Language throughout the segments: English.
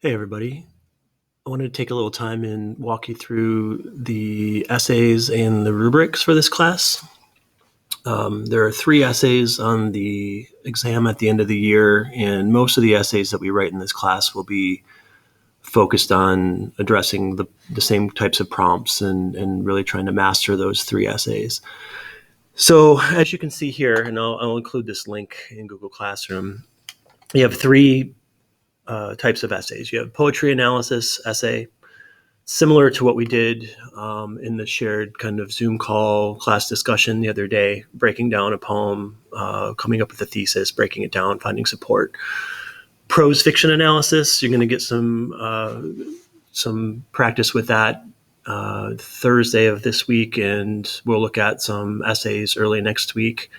Hey, everybody. I wanted to take a little time and walk you through the essays and the rubrics for this class. There are 3 essays on the exam at the end of the year, and most of the essays that we write in this class will be focused on addressing the same types of prompts and really trying to master those 3 essays. So as you can see here, and I'll include this link in Google Classroom, you have 3 types of essays. You have poetry analysis essay, similar to what we did in the shared kind of Zoom call class discussion the other day, breaking down a poem, coming up with a thesis, breaking it down, finding support. Prose fiction analysis, you're going to get some practice with that Thursday of this week, and we'll look at some essays early next week.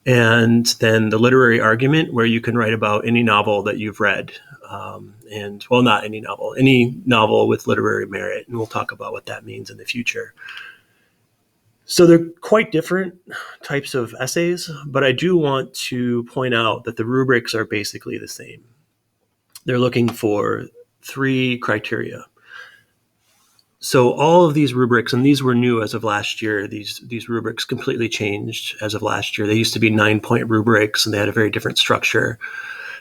And then the literary argument, where you can write about any novel that you've read. Not any novel with literary merit. And we'll talk about what that means in the future. So they're quite different types of essays, but I do want to point out that the rubrics are basically the same. They're looking for 3 criteria. So all of these rubrics, and these were new as of last year, these rubrics completely changed as of last year. They used to be 9-point rubrics, and they had a very different structure.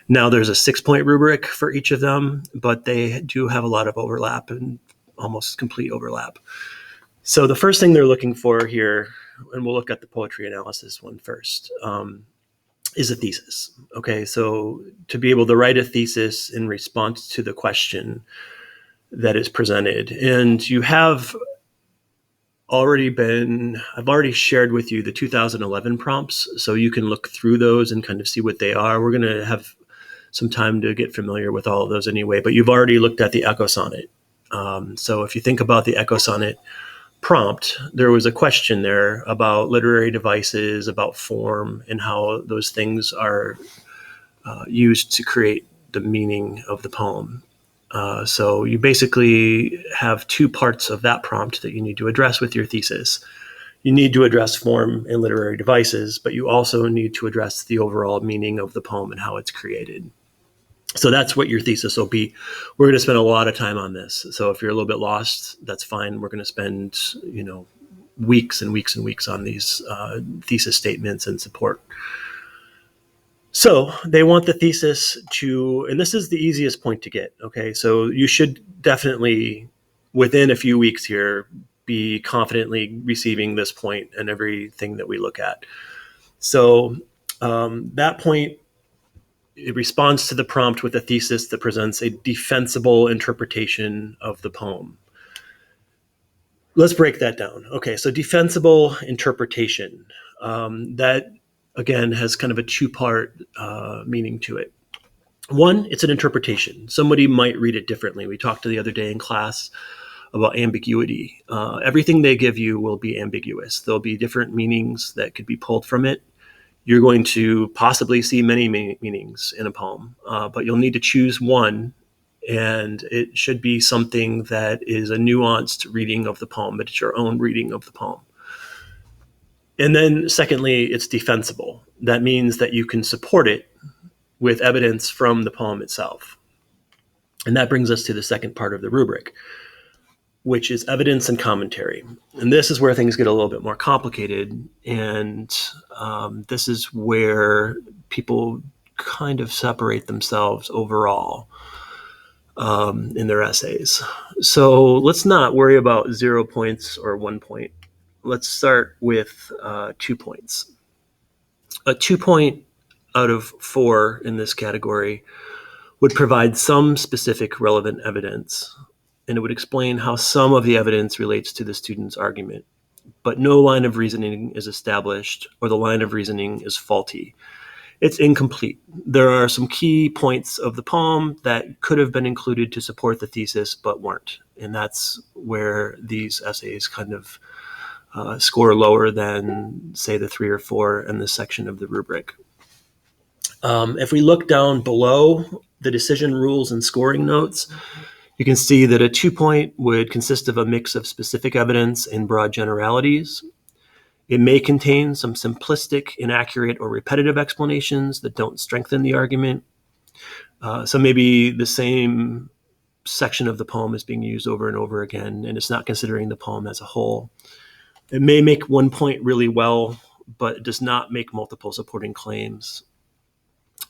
Now there's a 6-point rubric for each of them, but they do have a lot of overlap and almost complete overlap. So the first thing they're looking for here, and we'll look at the poetry analysis one first, is a thesis. Okay, so to be able to write a thesis in response to the question that is presented. And you have I've already shared with you the 2011 prompts, so you can look through those and kind of see what they are. We're going to have some time to get familiar with all of those anyway, but you've already looked at the Echo Sonnet. So if you think about the Echo Sonnet prompt, there was a question there about literary devices, about form, and how those things are used to create the meaning of the poem. So you basically have 2 parts of that prompt that you need to address with your thesis. You need to address form and literary devices, but you also need to address the overall meaning of the poem and how it's created. So that's what your thesis will be. We're going to spend a lot of time on this. So if you're a little bit lost, that's fine. We're going to spend, weeks and weeks and weeks on these thesis statements and support. So they want the thesis and this is the easiest point to get, okay? So you should definitely, within a few weeks here, be confidently receiving this point and everything that we look at. So that point, it responds to the prompt with a thesis that presents a defensible interpretation of the poem. Let's break that down. Okay, so defensible interpretation. That again, has kind of a 2-part meaning to it. One, it's an interpretation. Somebody might read it differently. We talked the other day in class about ambiguity. Everything they give you will be ambiguous. There'll be different meanings that could be pulled from it. You're going to possibly see many meanings in a poem, but you'll need to choose one, and it should be something that is a nuanced reading of the poem, but it's your own reading of the poem. And then secondly, it's defensible. That means that you can support it with evidence from the poem itself. And that brings us to the second part of the rubric, which is evidence and commentary. And this is where things get a little bit more complicated. And this is where people kind of separate themselves overall in their essays. So let's not worry about 0 points or 1 point. Let's start with 2 points. A 2 point out of 4 in this category would provide some specific relevant evidence, and it would explain how some of the evidence relates to the student's argument, but no line of reasoning is established or the line of reasoning is faulty. It's incomplete. There are some key points of the poem that could have been included to support the thesis but weren't, and that's where these essays kind of score lower than, say, the 3 or 4 in this section of the rubric. If we look down below the decision rules and scoring notes, you can see that a 2 point would consist of a mix of specific evidence and broad generalities. It may contain some simplistic, inaccurate, or repetitive explanations that don't strengthen the argument. So maybe the same section of the poem is being used over and over again, and it's not considering the poem as a whole. It may make one point really well, but it does not make multiple supporting claims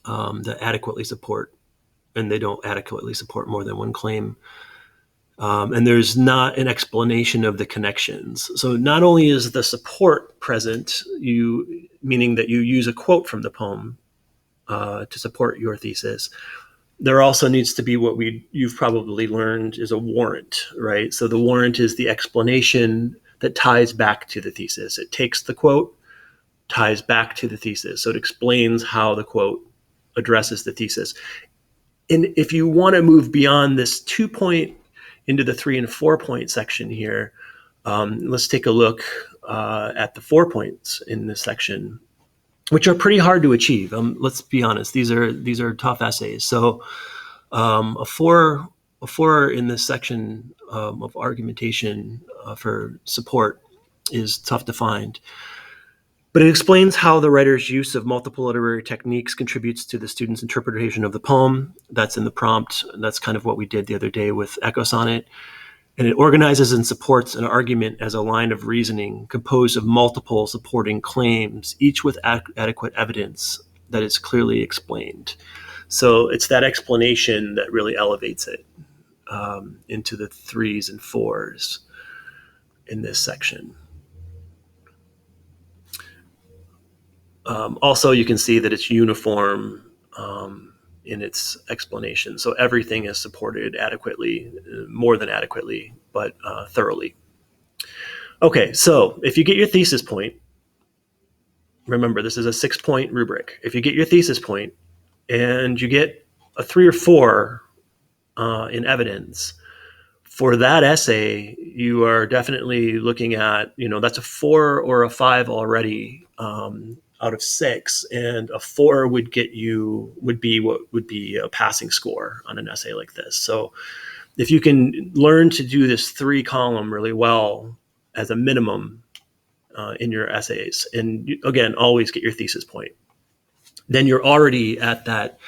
that adequately support, and they don't adequately support more than one claim. And there's not an explanation of the connections. So not only is the support present, meaning that you use a quote from the poem to support your thesis, there also needs to be what you've probably learned is a warrant, right? So the warrant is the explanation that ties back to the thesis. It takes the quote, ties back to the thesis. So it explains how the quote addresses the thesis. And if you want to move beyond this 2-point into the 3 and 4-point section here, let's take a look at the 4 points in this section, which are pretty hard to achieve. Let's be honest; these are tough essays. So a four in this section of argumentation for support is tough to find. But it explains how the writer's use of multiple literary techniques contributes to the student's interpretation of the poem. That's in the prompt. That's kind of what we did the other day with Echo Sonnet. And it organizes and supports an argument as a line of reasoning composed of multiple supporting claims, each with adequate evidence that is clearly explained. So it's that explanation that really elevates it into the 3s and 4s in this section. Also, you can see that it's uniform in its explanation. So everything is supported adequately, more than adequately, but thoroughly. Okay, so if you get your thesis point, remember this is a 6-point rubric. If you get your thesis point and you get a 3 or 4 in evidence, for that essay, you are definitely looking at, that's a 4 or a 5 already out of 6, and a 4 would be what would be a passing score on an essay like this. So if you can learn to do this 3-column really well as a minimum in your essays, and again, always get your thesis point, then you're already at that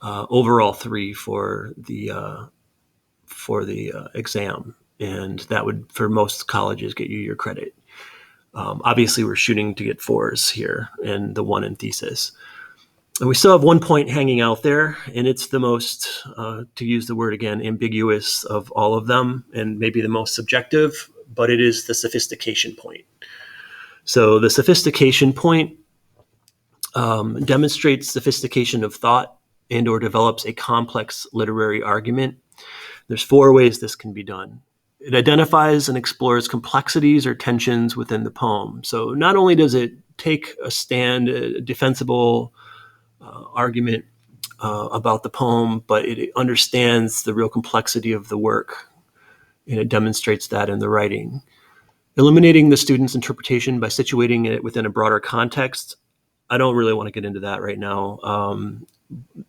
overall 3 for the exam, and that would, for most colleges, get you your credit. Obviously, we're shooting to get 4s here and the 1 in thesis. And we still have 1 point hanging out there, and it's the most, to use the word again, ambiguous of all of them, and maybe the most subjective, but it is the sophistication point. So the sophistication point demonstrates sophistication of thought and or develops a complex literary argument. There's 4 ways this can be done. It identifies and explores complexities or tensions within the poem. So not only does it take a stand, a defensible argument about the poem, but it understands the real complexity of the work, and it demonstrates that in the writing. Eliminating the student's interpretation by situating it within a broader context. I don't really want to get into that right now.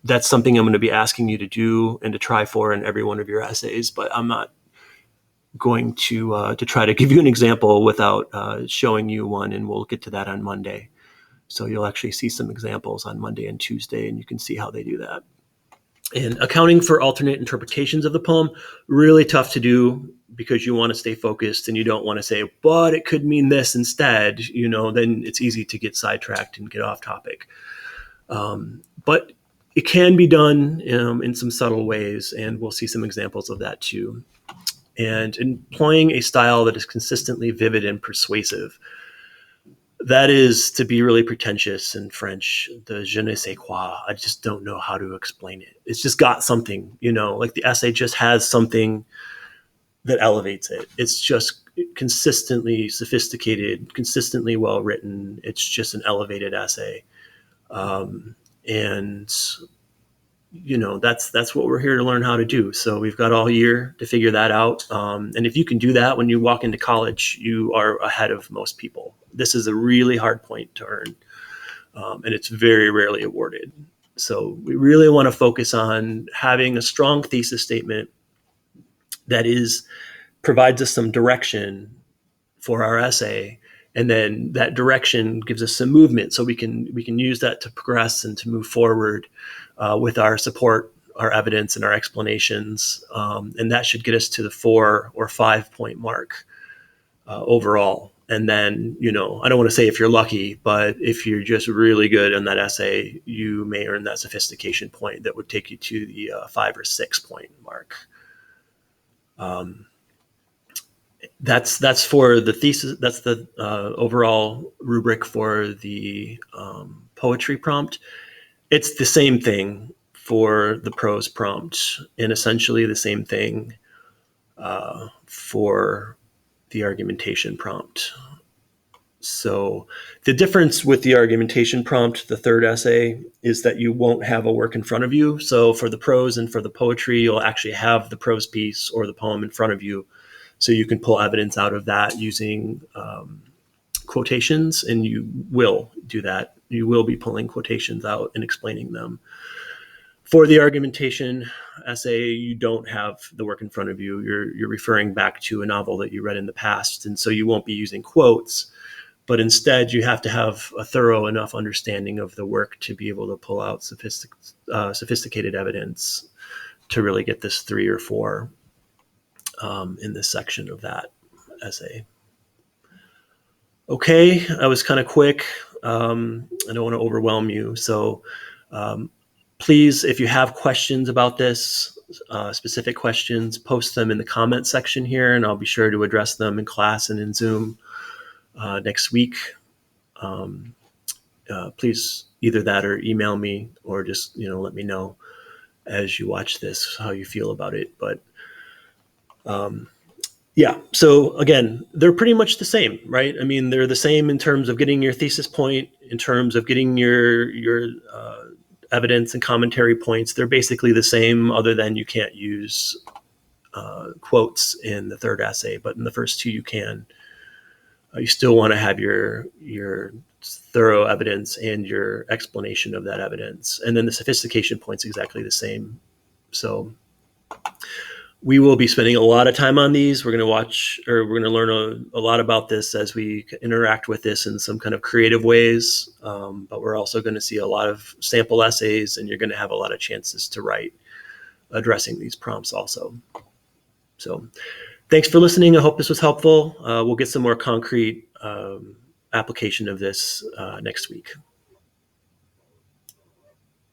That's something I'm going to be asking you to do and to try for in every one of your essays, but I'm not going to try to give you an example without showing you one, and we'll get to that on Monday. So you'll actually see some examples on Monday and Tuesday, and you can see how they do that. And accounting for alternate interpretations of the poem, really tough to do because you want to stay focused and you don't want to say, but it could mean this instead, then it's easy to get sidetracked and get off topic. But it can be done in some subtle ways, and we'll see some examples of that too. And employing a style that is consistently vivid and persuasive. That is, to be really pretentious in French, the je ne sais quoi. I just don't know how to explain it. It's just got something, like the essay just has something that elevates it. It's just consistently sophisticated, consistently well written. It's just an elevated essay. And that's what we're here to learn how to do. So we've got all year to figure that out. And if you can do that when you walk into college, you are ahead of most people. This is a really hard point to earn, and it's very rarely awarded. So we really want to focus on having a strong thesis statement that provides us some direction for our essay. And then that direction gives us some movement, so we can use that to progress and to move forward with our support our evidence and our explanations, and that should get us to the 4 or 5 point mark overall. And then, I don't want to say if you're lucky, but if you're just really good in that essay, you may earn that sophistication point that would take you to the 5 or 6 point mark. That's for the thesis. That's the overall rubric for the poetry prompt. It's the same thing for the prose prompt, and essentially the same thing for the argumentation prompt. So the difference with the argumentation prompt, the third essay, is that you won't have a work in front of you. So for the prose and for the poetry, you'll actually have the prose piece or the poem in front of you. So you can pull evidence out of that using quotations, and you will do that. You will be pulling quotations out and explaining them. For the argumentation essay, you don't have the work in front of you. You're referring back to a novel that you read in the past, and so you won't be using quotes. But instead, you have to have a thorough enough understanding of the work to be able to pull out sophisticated evidence to really get this 3 or 4 in this section of that essay. Okay, I was kind of quick. I don't want to overwhelm you. So please, if you have questions about this, specific questions, post them in the comment section here, and I'll be sure to address them in class and in Zoom next week. Please either that or email me, or just let me know as you watch this how you feel about it. But yeah, so again, they're pretty much the same, right? I mean, they're the same in terms of getting your thesis point, in terms of getting your evidence and commentary points. They're basically the same, other than you can't use quotes in the third essay, but in the first 2 you can. You still want to have your thorough evidence and your explanation of that evidence. And then the sophistication point's exactly the same. So we will be spending a lot of time on these. We're going to learn a lot about this as we interact with this in some kind of creative ways. But we're also going to see a lot of sample essays, and you're going to have a lot of chances to write addressing these prompts also. So thanks for listening. I hope this was helpful. We'll get some more concrete application of this next week.